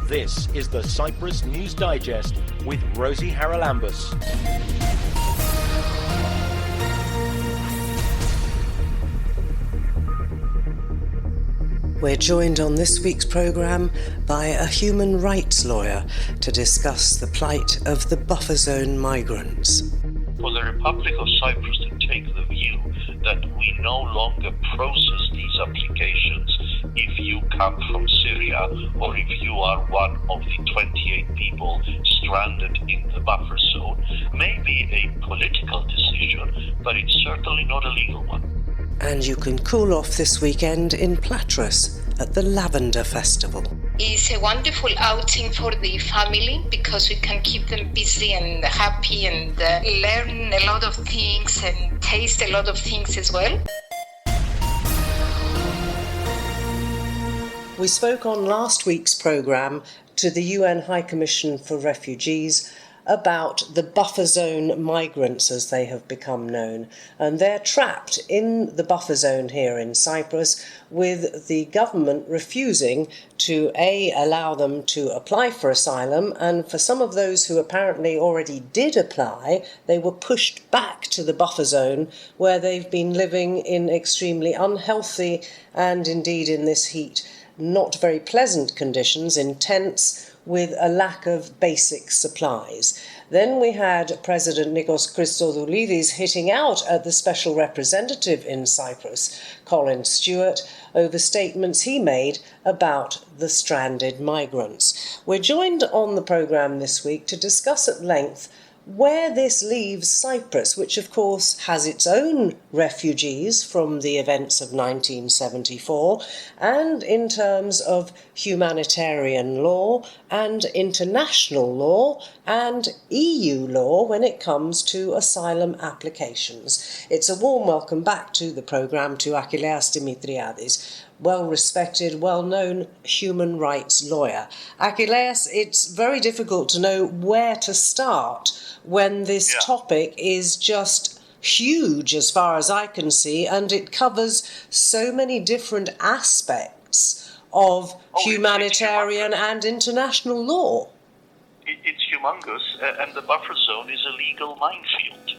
This is the Cyprus News Digest with Rosie Haralambous. We're joined on this week's programme by a human rights lawyer to discuss the plight of the buffer zone migrants. For the Republic of Cyprus to take the view that we no longer process these applications if you come from Syria or if you are one of the 28 people stranded in the buffer zone may be a political decision, but it's certainly not a legal one. And you can cool off this weekend in Platres at the Lavender Festival. It's a wonderful outing for the family because we can keep them busy and happy and learn a lot of things and taste a lot of things as well. We spoke on last week's programme to the UN High Commission for Refugees about the buffer zone migrants, as they have become known. And they're trapped in the buffer zone here in Cyprus, with the government refusing to allow them to apply for asylum, and for some of those who apparently already did apply, they were pushed back to the buffer zone, where they've been living in extremely unhealthy and indeed in this heat not very pleasant conditions, in tents, with a lack of basic supplies. Then we had President Nikos Christodoulidis hitting out at the special representative in Cyprus, Colin Stewart, over statements he made about the stranded migrants. We're joined on the programme this week to discuss at length where this leaves Cyprus, which of course has its own refugees from the events of 1974, and in terms of humanitarian law and international law and EU law when it comes to asylum applications. It's a warm welcome back to the programme to Achilleas Dimitriadis, well-respected, well-known human rights lawyer. Achilleas, it's very difficult to know where to start when this topic is just huge as far as I can see, and it covers so many different aspects of humanitarian and international law. It's humongous, and the buffer zone is a legal minefield.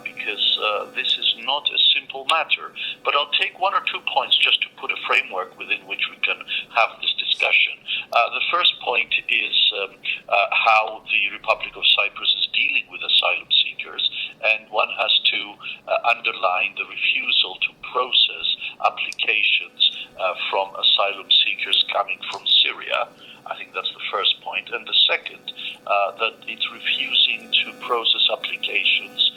Because this is not a simple matter. But I'll take one or 2 points just to put a framework within which we can have this discussion. The first point is how the Republic of Cyprus is dealing with asylum seekers, and one has to underline the refusal to process applications from asylum seekers coming from Syria. I think that's the first point. And the second, that it's refusing to process applications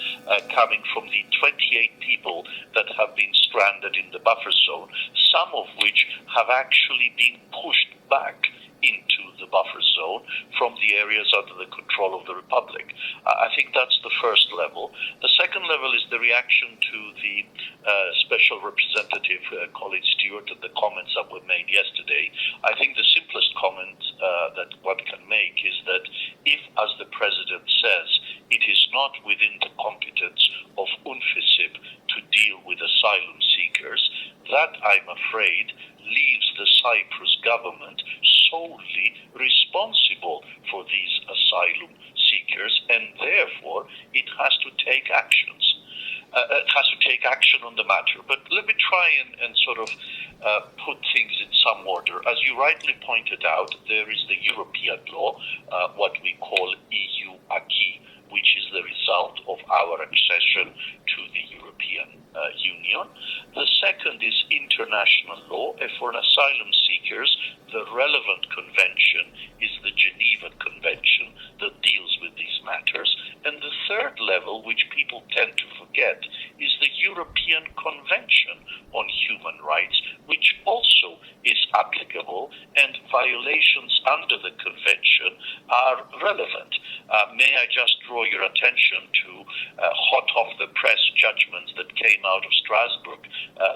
coming from the 28 people that have been stranded in the buffer zone, some of which have actually been pushed back into the buffer zone from the areas under the control of the Republic. I think that's the first level. The second level is the reaction to the Special Representative Colin Stewart and the comments that were made yesterday. I think the simplest comment that one can make is that if, as the President says, it is not within the competence of UNFICYP to deal with asylum seekers, that, I'm afraid, leaves the Cyprus government solely responsible for these asylum seekers, and therefore it has to take actions. It has to take action on the matter. But let me try and sort of put things in some order. As you rightly pointed out, there is the European law, what we call EU acquis, which is the result of our accession to the European Union. The second is international law. For asylum seekers, the relevant convention is the Geneva Convention that deals with these matters. And the third level, which people tend to forget, is the European Convention on Human Rights, which also is applicable, and violations under the convention are relevant. May I just draw your attention to hot-off-the-press judgments that came out of Strasbourg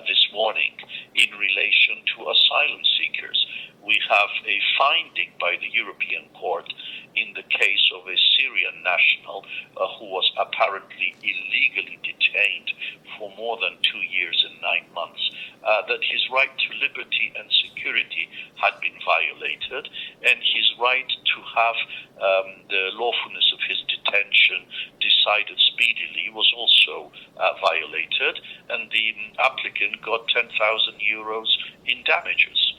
this morning in relation to asylum seekers. We have a finding by the European Court in the case of a Syrian national who was apparently illegally detained detained for more than 2 years and 9 months, that his right to liberty and security had been violated, and his right to have the lawfulness of his detention decided speedily was also violated, and the applicant got 10,000 euros in damages.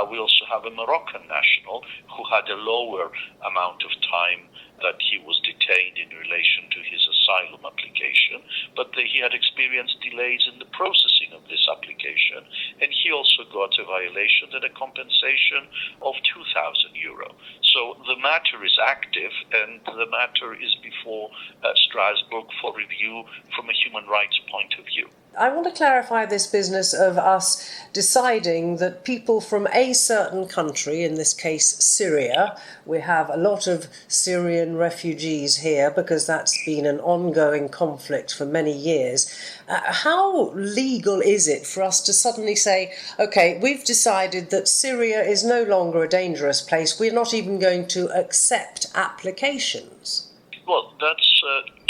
We also have a Moroccan national who had a lower amount of time that he was detained in relation to his asylum application, but he had experienced delays in the processing of this application, and he also got a violation and a compensation of 2,000 euro. So the matter is active, and the matter is before Strasbourg for review from a human rights point of view. I want to clarify this business of us deciding that people from a certain country, in this case Syria, we have a lot of Syrian refugees here because that's been an ongoing conflict for many years. How legal is it for us to suddenly say, OK, we've decided that Syria is no longer a dangerous place, we're not even going to accept applications? Well, that's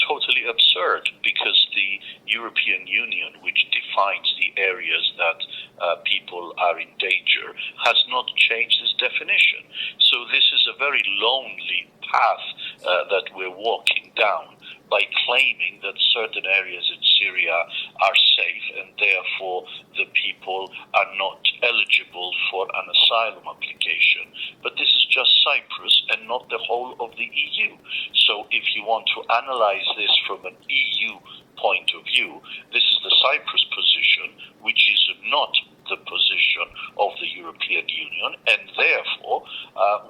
totally absurd, because the European Union, which defines the areas that people are in danger, has not changed its definition. So this is a very lonely path that we're walking down by claiming that certain areas in Syria are safe and therefore the people are not eligible for an asylum application. But this is just Cyprus and not the whole of the EU. So if you want to analyze this from an EU point of view, this is the Cyprus position, which is not the position of the European Union, and therefore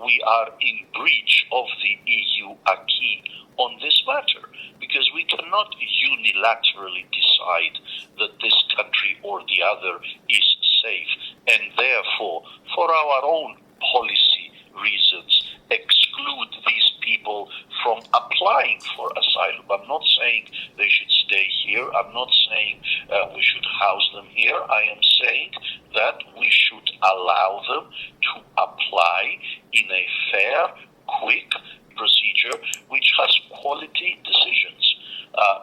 we are in breach of the EU acquis on this matter, because we cannot unilaterally decide that this country or the other is safe, and therefore, for our own policy reasons, exclude these people from applying for asylum. I'm not saying they should stay here. I'm not saying we should house them here. I am saying that we should allow them to apply in a fair, quick procedure which has quality decisions.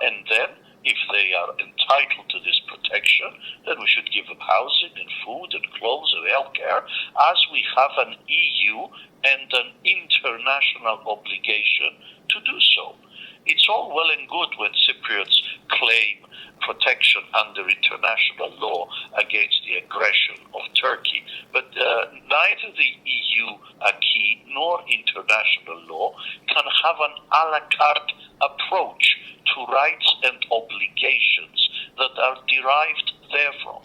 And then, if they are entitled to this protection, then we should give them housing and food and clothes and healthcare, as we have an EU and an international obligation to do so. It's all well and good when Cypriots claim protection under international law against the aggression of Turkey, but neither the EU acquis nor international law can have an a la carte approach to rights and obligations that are derived therefrom.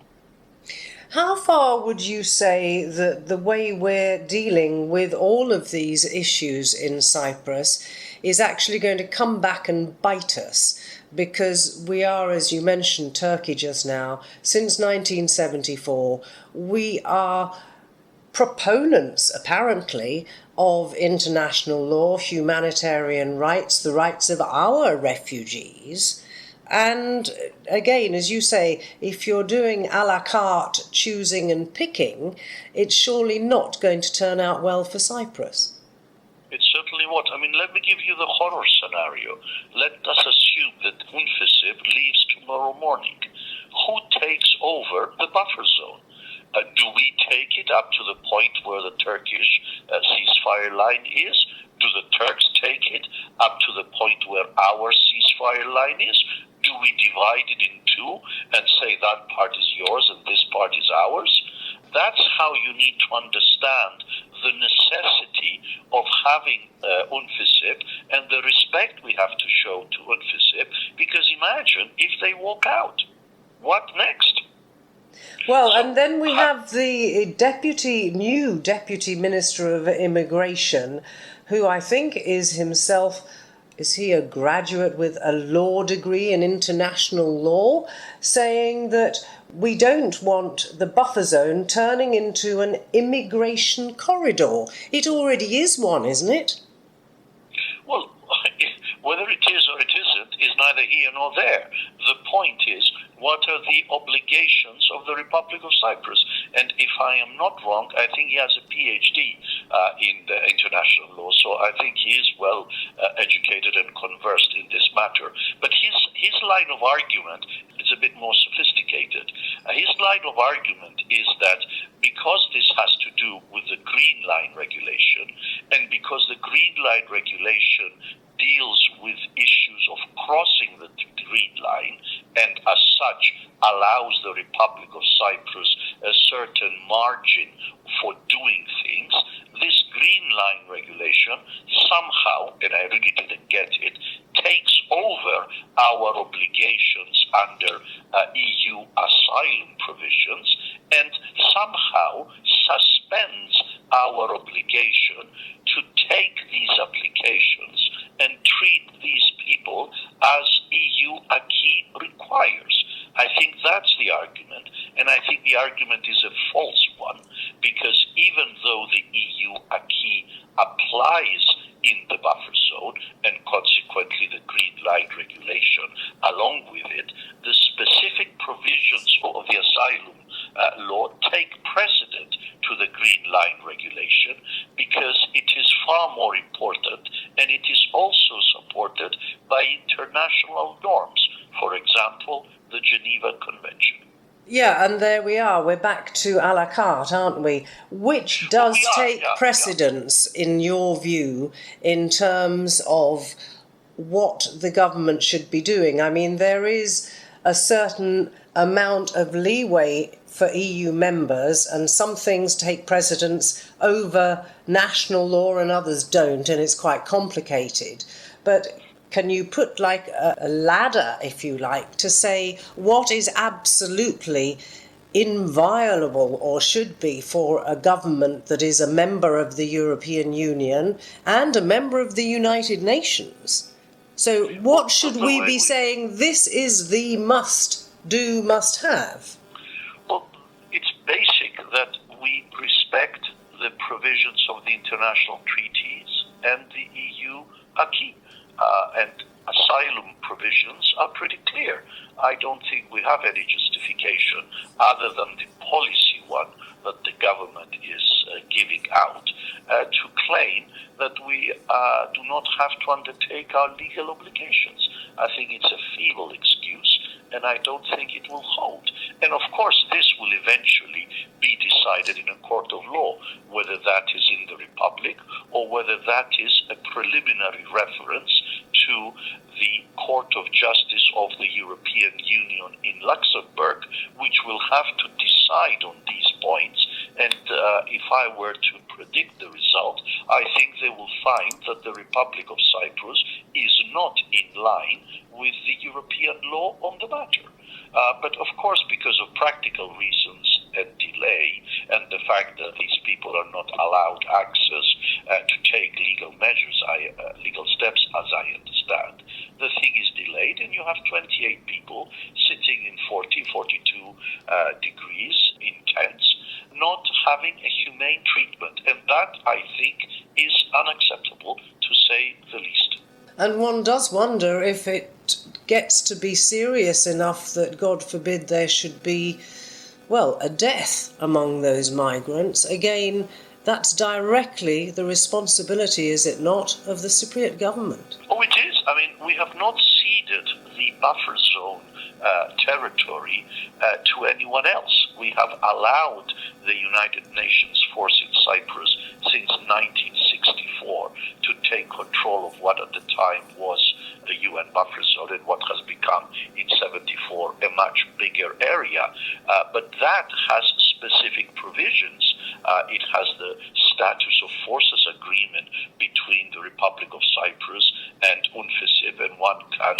How far would you say that the way we're dealing with all of these issues in Cyprus is actually going to come back and bite us? Because we are, as you mentioned, Turkey just now, since 1974, we are proponents, apparently, of international law, humanitarian rights, the rights of our refugees. And again, as you say, if you're doing a la carte choosing and picking, it's surely not going to turn out well for Cyprus. It's certainly what. I mean, let me give you the horror scenario. Let us assume that UNFICYP leaves tomorrow morning. Who takes over the buffer zone? Do we take it up to the point where the Turkish ceasefire line is? Do the Turks take it up to the point where our ceasefire line is? Do we divide it in two and say that part is yours and this part is ours? That's how you need to understand the necessity of having UNFICYP and the respect we have to show to UNFICYP, because imagine if they walk out. What next? Well, and then we have the new Deputy Minister of Immigration, who I think is himself, is he a graduate with a law degree in international law, saying that we don't want the buffer zone turning into an immigration corridor. It already is one, isn't it? Well, whether it is or it isn't is neither here nor there. The point is, what are the obligations of the Republic of Cyprus? And if I am not wrong, I think he has a PhD in the international law, so I think he is well educated and conversed in this matter. But his his line of argument is a bit more sophisticated. His line of argument is that because this has to do with the Green Line regulation, and because the Green Line regulation deals with issues of crossing the Green Line, and as such allows the Republic of Cyprus a certain margin for doing things, this Green Line regulation somehow, and I really didn't get it, takes over our obligations under EU asylum provisions and somehow suspends our obligation to take these applications and treat these people as EU acquis requires. I think that's the argument, and I think the argument is a false one, because even though the EU acquis applies in the buffer zone, and consequently the Green Line regulation along with it, the specific provisions of the asylum law take precedent to the Green Line regulation, because it is far more important, and it is also supported by international norms. For example, the Geneva Convention. Yeah, and there we are. We're back to a la carte, aren't we? Which does take precedence, in your view, in terms of what the government should be doing? I mean, there is a certain amount of leeway for EU members, and some things take precedence over national law and others don't, and it's quite complicated. But can you put like a ladder, if you like, to say what is absolutely inviolable or should be for a government that is a member of the European Union and a member of the United Nations? So what should we be saying this is the must-do, must-have? Well, it's basic that we respect the provisions of the international treaties and the EU acquis. And asylum provisions are pretty clear. I don't think we have any justification other than the policy one that the government is giving out to claim that we do not have to undertake our legal obligations. I think it's a feeble excuse, and I don't think it will hold. And of course, this will eventually be decided in a court of law, whether that is in the Republic or whether that is a preliminary reference to the Court of Justice of the European Union in Luxembourg, which will have to decide on these points. And if I were to predict the result, I think they will find that the Republic of Cyprus is not in line with the European law on the matter. But of course, because of practical reasons and delay, and the fact that these people are not allowed access to take legal measures, legal steps, as I understand, the thing is delayed, and you have 28 people sitting in 42 degrees in tents, not having a humane treatment. And that, I think, is unacceptable, to say the least. And one does wonder if it gets to be serious enough that, God forbid, there should be, well, a death among those migrants. Again, that's directly the responsibility, is it not, of the Cypriot government? Oh, it is. I mean, we have not ceded the buffer zone territory to anyone else. We have allowed the United Nations force in Cyprus since 1964 to take control of what at the time was the UN buffer zone and what has become in 74 a much bigger area. But that has specific provisions. It has the status of forces agreement between the Republic of Cyprus and UNFICYP, and one can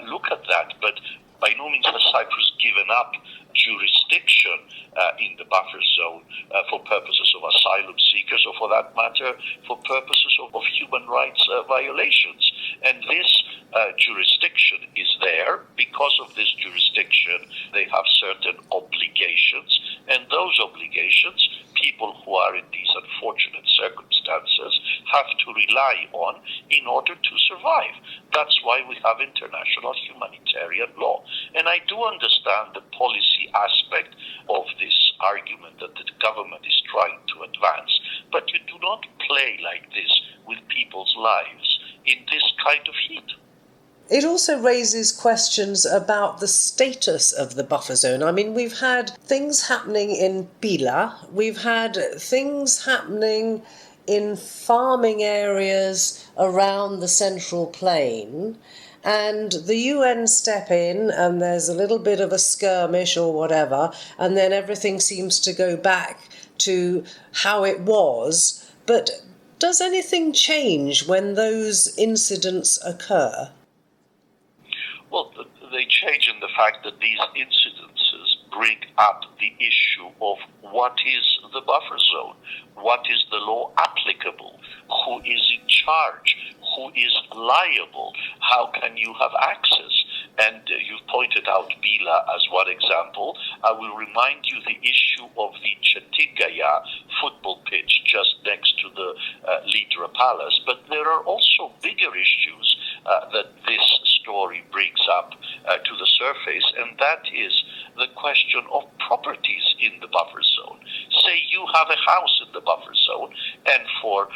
look at that. But by no means has Cyprus given up jurisdiction in the buffer zone for purposes of asylum seekers, or for that matter, for purposes of human rights violations. And this jurisdiction is there. Because of this jurisdiction, they have certain obligations, and those obligations, people who are in these unfortunate circumstances have to rely on in order to survive. That's why we have international humanitarian law. And I do understand the policy aspect of this argument that the government is trying to advance, but you do not play like this with people's lives in this kind of heat. It also raises questions about the status of the buffer zone. I mean, we've had things happening in Pila, we've had things happening in farming areas around the Central Plain, and the UN step in and there's a little bit of a skirmish or whatever, and then everything seems to go back to how it was. But does anything change when those incidents occur? Well, they change in the fact that these incidences bring up the issue of what is the buffer zone, what is the law applicable, who is in charge, who is liable, how can you have access? And you've pointed out Bila as one example. I will remind you the issue of the Chetigaya football pitch just next to the Lidra Palace. But there are also bigger issues that this story brings up to the surface, and that is the question of properties in the buffer zone. Say you have a house in the buffer zone, and for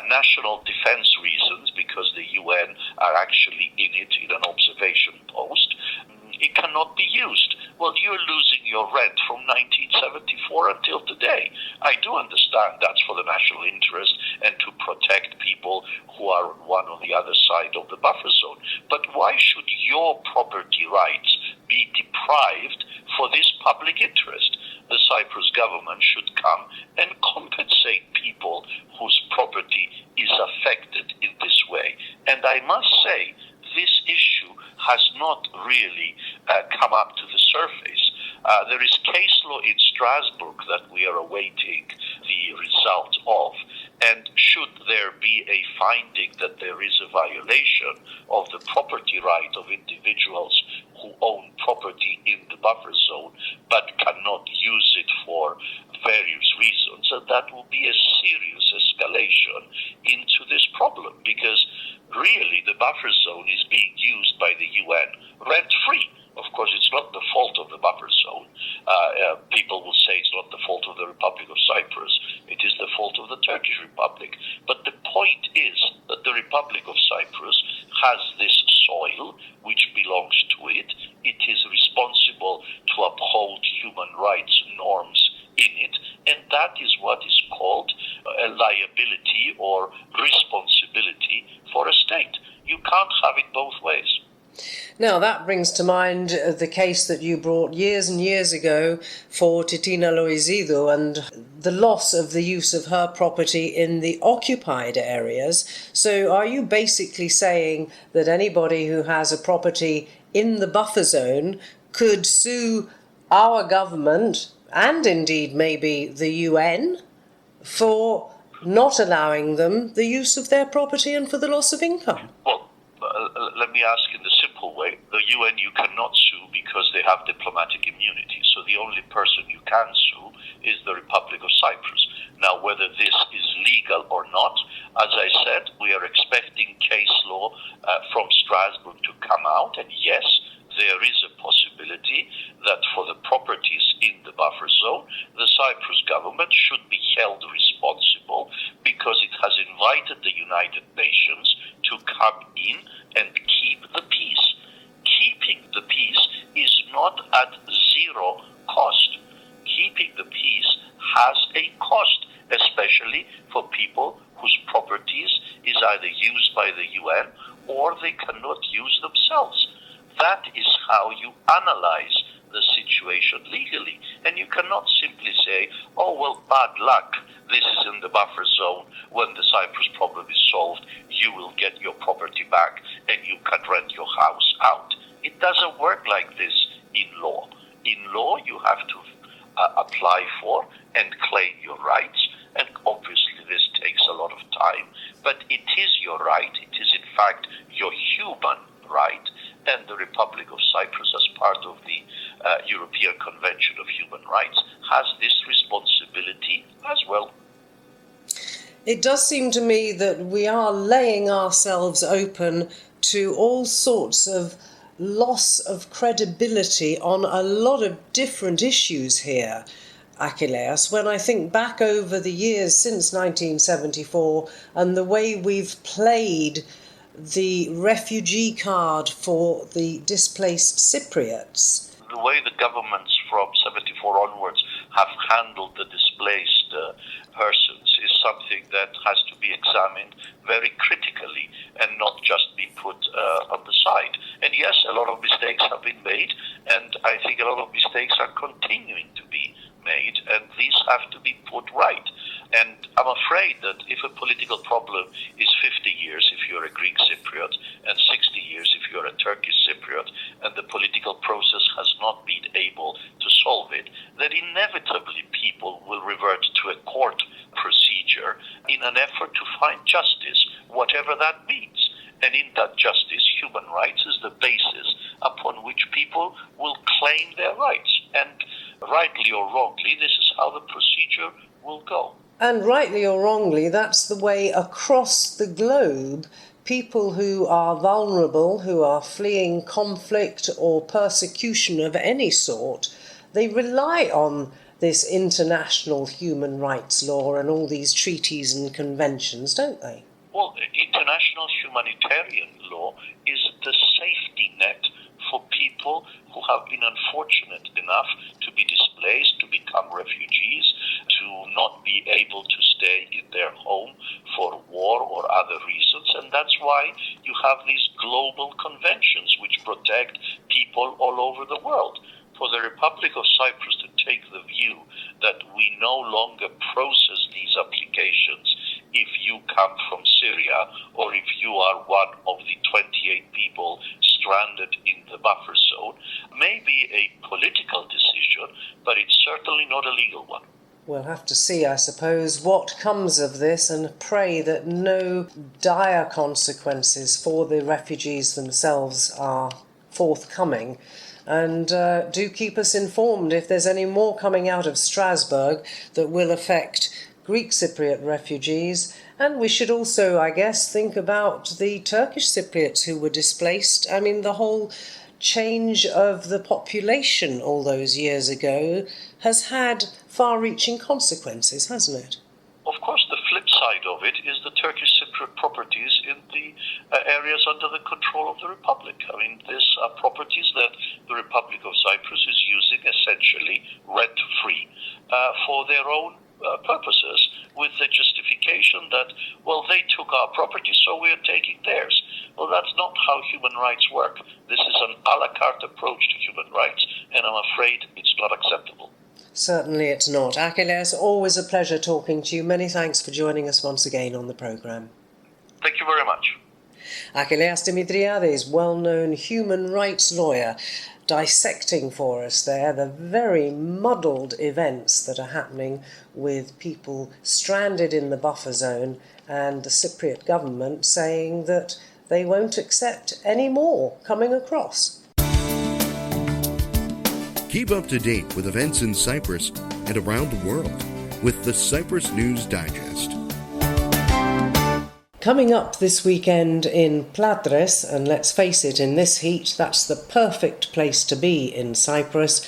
national defense reasons, because the UN are actually in it in an observation post, it cannot be used. Well, you're losing your rent from 1974 until today. I do understand that's for the national interest and to protect people who are one or the other side of the buffer zone. But why should your property rights be deprived for this public interest? The Cyprus government should come and compensate people whose property is affected in this way. And I must say, this issue has not really come up to the surface. There is case law in Strasbourg that we are awaiting the result of, and should there be a finding that there is a violation of the property right of individuals who own property in the buffer zone but cannot use it for various reasons, and that will be a serious escalation into this problem, because really the buffer zone is being used by the UN rent-free. Of course, it's not the fault of the buffer zone. People will say it's not the fault of the Republic of Cyprus. It is the fault of the Turkish Republic. But the point is that the Republic of Cyprus has this soil which belongs to it. It is responsible to uphold human rights norms in it, and that is what is called a liability or responsibility for a state. You can't have it both ways. Now, that brings to mind the case that you brought years and years ago for Titina Loizido and the loss of the use of her property in the occupied areas. So are you basically saying that anybody who has a property in the buffer zone could sue our government and indeed maybe the UN for not allowing them the use of their property and for the loss of income? Well, let me ask in the simple way. The UN you cannot sue because they have diplomatic immunity. So the only person you can sue is the Republic of Cyprus. Now, whether this is legal or not, as I said, we are expecting case law from Strasbourg to come out. And yes, there is a possibility that for the properties in the buffer zone, the Cyprus government should be held responsible because it has invited the United Nations to come in and keep the peace. Keeping the peace is not at zero cost. Keeping the peace has a cost, especially for people whose properties is either used by the UN or they cannot use themselves. That is how you analyze the situation legally. And you cannot simply say, oh, well, bad luck, this is in the buffer zone. When the Cyprus problem is solved, you will get your property back and you can rent your house out. It doesn't work like this in law. In law, you have to apply for and claim your rights. And obviously, this takes a lot of time. But it is your right. It is, in fact, your human right. And the Republic of Cyprus, as part of the European Convention of Human Rights, has this responsibility as well. It does seem to me that we are laying ourselves open to all sorts of loss of credibility on a lot of different issues here, Achilleas. When I think back over the years since 1974 and the way we've played the refugee card for the displaced Cypriots. The way the governments from 74 onwards have handled the displaced persons is something that has to be examined very critically and not just be put on the side. And yes, a lot of mistakes have been made, and I think a lot of mistakes are continuing to be made, and these have to be put right. And I'm afraid that if a political problem is 50 years if you're a Greek Cypriot and 60 years if you're a Turkish Cypriot, and the political process has not been able to solve it, then inevitably people will revert to a court procedure in an effort to find justice, whatever that means. And in that justice, human rights is the basis upon which people will claim their rights. And rightly or wrongly, this is how the procedure will go. And rightly or wrongly, that's the way across the globe people who are vulnerable, who are fleeing conflict or persecution of any sort, they rely on this international human rights law and all these treaties and conventions, don't they? Well, international humanitarian law is the safety net for people who have been unfortunate enough to be displaced, to become refugees, to not be able to stay in their home for war or other reasons. And that's why you have these global conventions which protect people all over the world. For the Republic of Cyprus to take the view that we no longer process these applications if you come from Syria or if you are one of the 28 people stranded in the buffer zone may be a political decision, but it's certainly not a legal one. We'll have to see, I suppose, what comes of this and pray that no dire consequences for the refugees themselves are forthcoming. And do keep us informed if there's any more coming out of Strasbourg that will affect Greek Cypriot refugees. And we should also, I guess, think about the Turkish Cypriots who were displaced. I mean, the whole change of the population all those years ago has had far-reaching consequences, hasn't it? Of course, the flip side of it is the Turkish Cypriot properties in the areas under the control of the Republic. I mean, these are properties that the Republic of Cyprus is using essentially rent-free for their own purposes, with the justification that, well, they took our property, so we are taking theirs. Well, that's not how human rights work. This is an a la carte approach to human rights, and I'm afraid it's not acceptable. Certainly it's not. Achilles, always a pleasure talking to you. Many thanks for joining us once again on the programme. Thank you very much. Achilles Dimitriades, well-known human rights lawyer, dissecting for us there the very muddled events that are happening with people stranded in the buffer zone and the Cypriot government saying that they won't accept any more coming across. Keep up to date with events in Cyprus and around the world with the Cyprus News Digest. Coming up this weekend in Platres, and let's face it, in this heat, that's the perfect place to be in Cyprus.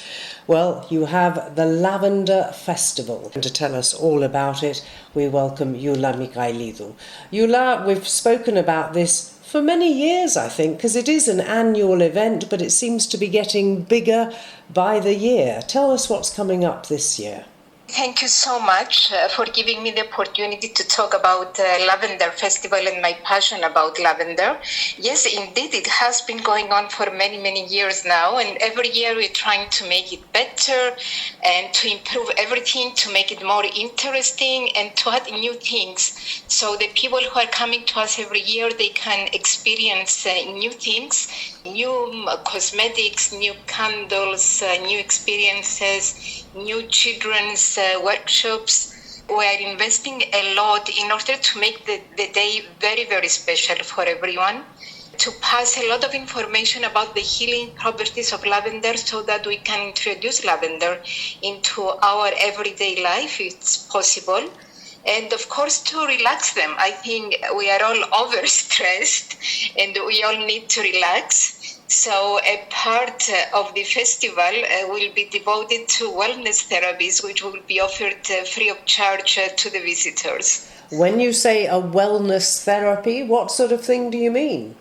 Well, you have the Lavender Festival. And to tell us all about it, we welcome Eula Michailidou. Eula, we've spoken about this for many years, I think, because it is an annual event, but it seems to be getting bigger by the year. Tell us what's coming up this year. Thank you so much for giving me the opportunity to talk about Lavender Festival and my passion about lavender. Yes, indeed, it has been going on for many, many years now, and every year we're trying to make it better and to improve everything, to make it more interesting and to add new things. So the people who are coming to us every year, they can experience new things, new cosmetics, new candles, new experiences, new children's workshops. We are investing a lot in order to make the day very, very special for everyone, to pass a lot of information about the healing properties of lavender so that we can introduce lavender into our everyday life, if it's possible. And of course, to relax them. I think we are all overstressed and we all need to relax. So a part of the festival will be devoted to wellness therapies, which will be offered free of charge to the visitors. When you say a wellness therapy, what sort of thing do you mean?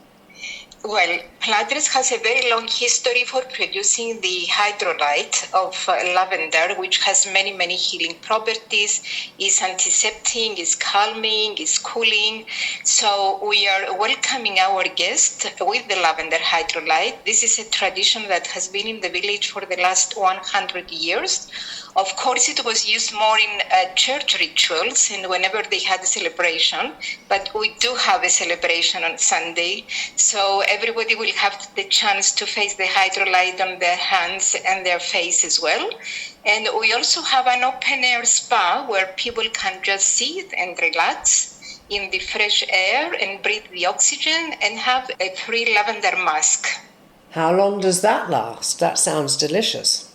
Well, Platres has a very long history for producing the hydrolyte of lavender, which has many, many healing properties, is antiseptic, is calming, is cooling. So we are welcoming our guest with the lavender hydrolyte. This is a tradition that has been in the village for the last 100 years. Of course, it was used more in church rituals and whenever they had a celebration, but we do have a celebration on Sunday, so everybody will have the chance to face the hydrolyte on their hands and their face as well. And we also have an open-air spa where people can just sit and relax in the fresh air and breathe the oxygen and have a free lavender mask. How long does that last? That sounds delicious.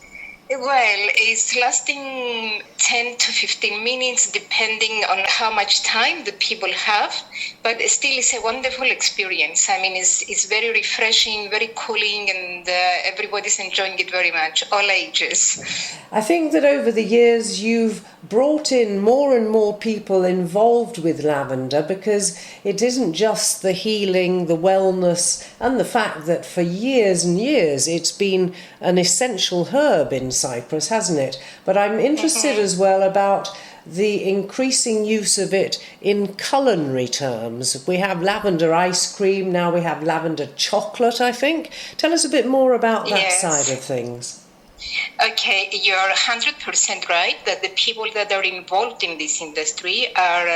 Well, it's lasting 10 to 15 minutes depending on how much time the people have, but still it's a wonderful experience. I mean, it's very refreshing, very cooling, and everybody's enjoying it very much, all ages. I think that over the years you've brought in more and more people involved with lavender because it isn't just the healing, the wellness, and the fact that for years and years it's been an essential herb in Cyprus, hasn't it? But I'm interested as well about the increasing use of it in culinary terms. We have lavender ice cream, now we have lavender chocolate, I think. Tell us a bit more about that side of things. Okay, you're 100% right that the people that are involved in this industry are,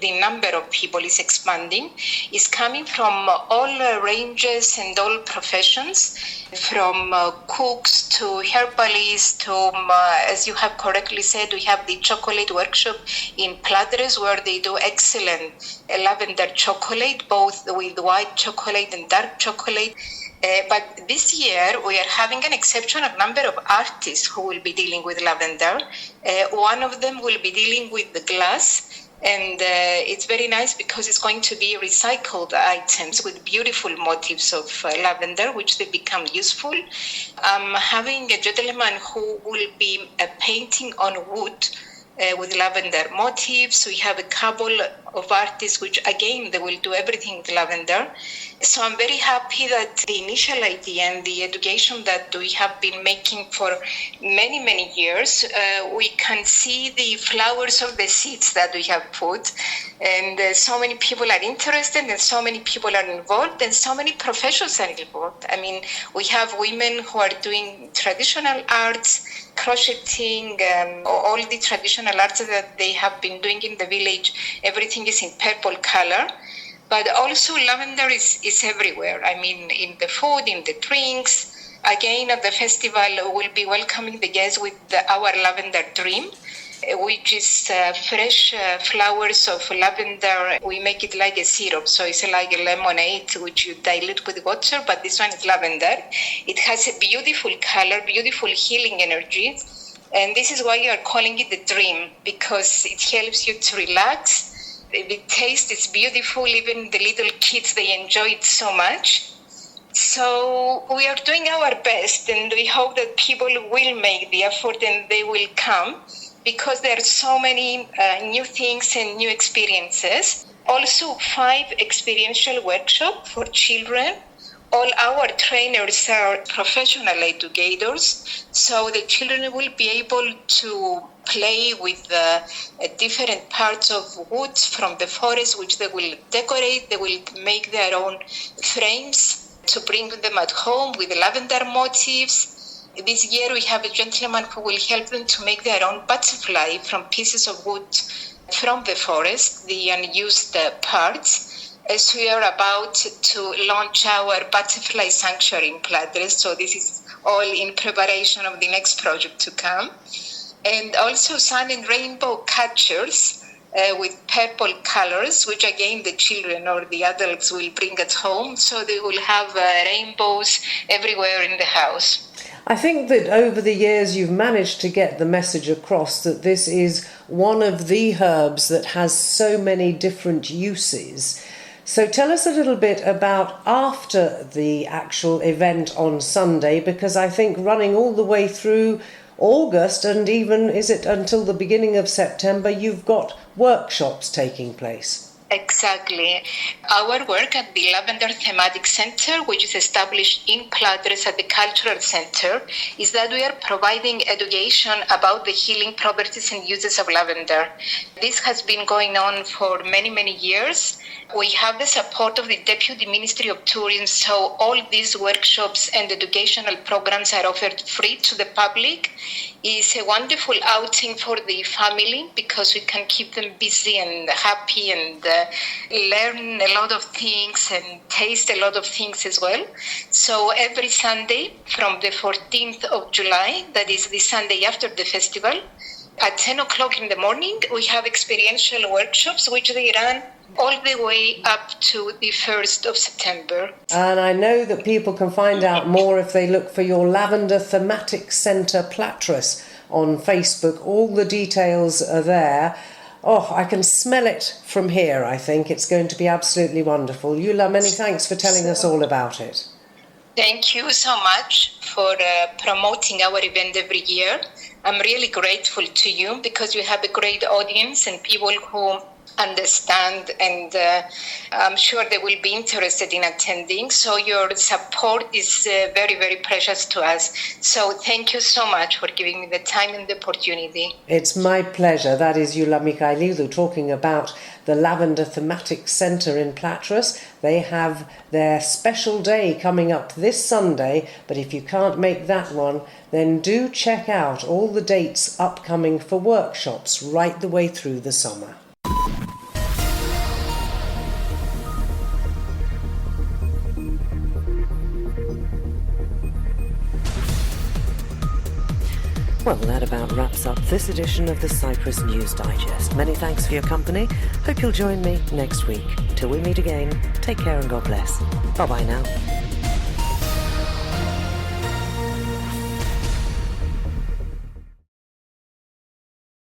the number of people is expanding, is coming from all ranges and all professions, from cooks to herbalists to, as you have correctly said, we have the chocolate workshop in Platres where they do excellent lavender chocolate, both with white chocolate and dark chocolate. But this year, we are having an exceptional number of artists who will be dealing with lavender. One of them will be dealing with the glass, and it's very nice because it's going to be recycled items with beautiful motifs of lavender, which they become useful. I'm having a gentleman who will be painting on wood with lavender motifs. We have a couple of artists which, again, they will do everything with lavender. So I'm very happy that the initial idea and the education that we have been making for many, many years, we can see the flowers of the seeds that we have put. And so many people are interested and so many people are involved and so many professionals are involved. I mean, we have women who are doing traditional arts, crocheting, all the traditional arts that they have been doing in the village. Everything is in purple color. But also lavender is everywhere. I mean, in the food, in the drinks. Again, at the festival, we'll be welcoming the guests with our lavender dream, which is fresh flowers of lavender. We make it like a syrup, so it's like a lemonade, which you dilute with water, but this one is lavender. It has a beautiful color, beautiful healing energy. And this is why you are calling it the dream, because it helps you to relax. The taste is beautiful. Even the little kids, they enjoy it so much. So we are doing our best, and we hope that people will make the effort and they will come because there are so many new things and new experiences. Also, 5 experiential workshops for children. All our trainers are professional educators, so the children will be able to play with different parts of wood from the forest, which they will decorate. They will make their own frames to bring them at home with lavender motifs. This year we have a gentleman who will help them to make their own butterfly from pieces of wood from the forest, the unused parts. As we are about to launch our butterfly sanctuary in Platres, so this is all in preparation of the next project to come. And also sun and rainbow catchers with purple colors, which again the children or the adults will bring at home, so they will have rainbows everywhere in the house. I think that over the years you've managed to get the message across that this is one of the herbs that has so many different uses. So tell us a little bit about after the actual event on Sunday, because I think running all the way through August, and even is it until the beginning of September, you've got workshops taking place. Exactly. Our work at the Lavender Thematic Center, which is established in Platres at the Cultural Center, is that we are providing education about the healing properties and uses of lavender. This has been going on for many, many years. We have the support of the Deputy Ministry of Tourism, so all these workshops and educational programs are offered free to the public. It's a wonderful outing for the family because we can keep them busy and happy and learn a lot of things and taste a lot of things as well. So every Sunday from the 14th of July, that is the Sunday after the festival, at 10 o'clock in the morning, we have experiential workshops which they run all the way up to the 1st of September. And I know that people can find out more if they look for your Lavender Thematic Centre Platres on Facebook. All the details are there. Oh, I can smell it from here, I think. It's going to be absolutely wonderful. Yula, many thanks for telling us all about it. Thank you so much for promoting our event every year. I'm really grateful to you because you have a great audience and people who understand, and I'm sure they will be interested in attending. So your support is very, very precious to us. So thank you so much for giving me the time and the opportunity. It's my pleasure. That is Yula Michailidou talking about the Lavender Thematic Centre in Platres. They have their special day coming up this Sunday, but if you can't make that one, then do check out all the dates upcoming for workshops right the way through the summer. Well, that about wraps up this edition of the Cyprus News Digest. Many thanks for your company. Hope you'll join me next week. Till we meet again, take care and God bless. Bye-bye now.